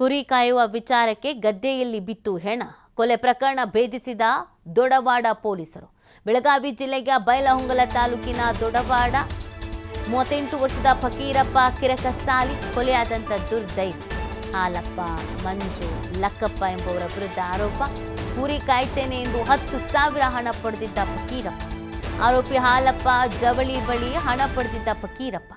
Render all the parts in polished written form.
ಕುರಿ ಕಾಯುವ ವಿಚಾರಕ್ಕೆ ಗದ್ದೆಯಲ್ಲಿ ಬಿತ್ತು ಹೆಣ. ಕೊಲೆ ಪ್ರಕರಣ ಭೇದಿಸಿದ ದೊಡವಾಡ ಪೊಲೀಸರು. ಬೆಳಗಾವಿ ಜಿಲ್ಲೆಯ ಬೈಲಹೊಂಗಲ ತಾಲೂಕಿನ ದೊಡವಾಡ 38 ವರ್ಷದ ಫಕೀರಪ್ಪ ಕಿರಕಸಾಲಿ ಕೊಲೆಯಾದಂಥ ದುರ್ದೈವಿ. ಹಾಲಪ್ಪ, ಮಂಜು, ಲಕ್ಕಪ್ಪ ಎಂಬುವರ ವಿರುದ್ಧ ಆರೋಪ. ಕುರಿ ಕಾಯ್ತೇನೆ ಎಂದು 10,000 ಹಣ ಪಡೆದಿದ್ದ ಫಕೀರಪ್ಪ. ಆರೋಪಿ ಹಾಲಪ್ಪ ಜವಳಿ ಬಳಿ ಹಣ ಪಡೆದಿದ್ದ ಫಕೀರಪ್ಪ.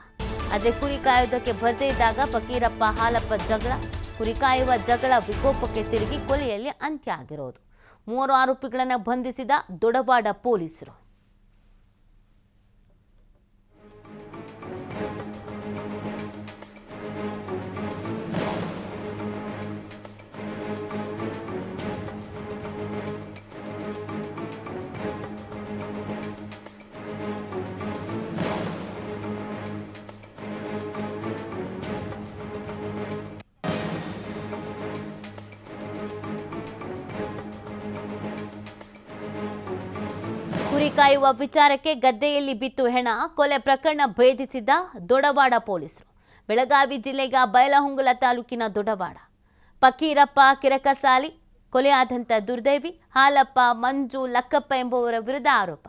ಆದರೆ ಕುರಿ ಕಾಯುವುದಕ್ಕೆ ಬರದೇ ಇದ್ದಾಗ ಫಕೀರಪ್ಪ ಹಾಲಪ್ಪ ಜಗಳ, ಕುರಿ ಕಾಯುವ ಜಗಳ ವಿಕೋಪಕ್ಕೆ ತಿರುಗಿ ಕೊಲೆಯಲ್ಲಿ ಅಂತ್ಯ ಆಗಿರೋದು. 3 ಆರೋಪಿಗಳನ್ನು ಬಂಧಿಸಿದ ದೊಡವಾಡ ಪೊಲೀಸರು. ಕುರಿ ಕಾಯುವ ವಿಚಾರಕ್ಕೆ ಗದ್ದೆಯಲ್ಲಿ ಬಿತ್ತು ಹೆಣ. ಕೊಲೆ ಪ್ರಕರಣ ಭೇದಿಸಿದ ದೊಡವಾಡ ಪೊಲೀಸರು. ಬೆಳಗಾವಿ ಜಿಲ್ಲೆಯ ಬೈಲಹೊಂಗಲ ತಾಲೂಕಿನ ದೊಡವಾಡ ಫಕೀರಪ್ಪ ಕಿರಕಸಾಲಿ ಕೊಲೆಯಾದಂಥ ದುರ್ದೈವಿ. ಹಾಲಪ್ಪ, ಮಂಜು, ಲಕ್ಕಪ್ಪ ಎಂಬುವರ ವಿರುದ್ಧ ಆರೋಪ.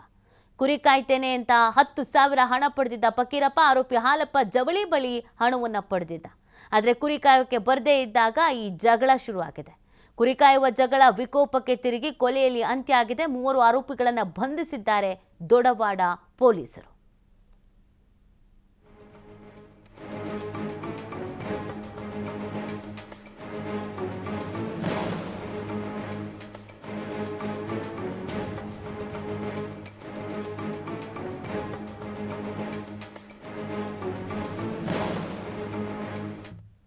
ಕುರಿ ಕಾಯ್ತೇನೆ ಅಂತ 10,000 ಹಣ ಪಡೆದಿದ್ದ ಫಕೀರಪ್ಪ. ಆರೋಪಿ ಹಾಲಪ್ಪ ಜವಳಿ ಬಳಿ ಹಣವನ್ನು ಪಡೆದಿದ್ದ. ಆದರೆ ಕುರಿ ಕಾಯೋಕ್ಕೆ ಬರದೇ ಇದ್ದಾಗ ಈ ಜಗಳ ಶುರುವಾಗಿದೆ. ಕುರಿ ಕಾಯುವ ಜಗಳ ವಿಕೋಪಕ್ಕೆ ತಿರುಗಿ ಕೊಲೆಯಲ್ಲಿ ಅಂತ್ಯ ಆಗಿದೆ. 3 ಆರೋಪಿಗಳನ್ನು ಬಂಧಿಸಿದ್ದಾರೆ ದೊಡವಾಡ ಪೊಲೀಸರು.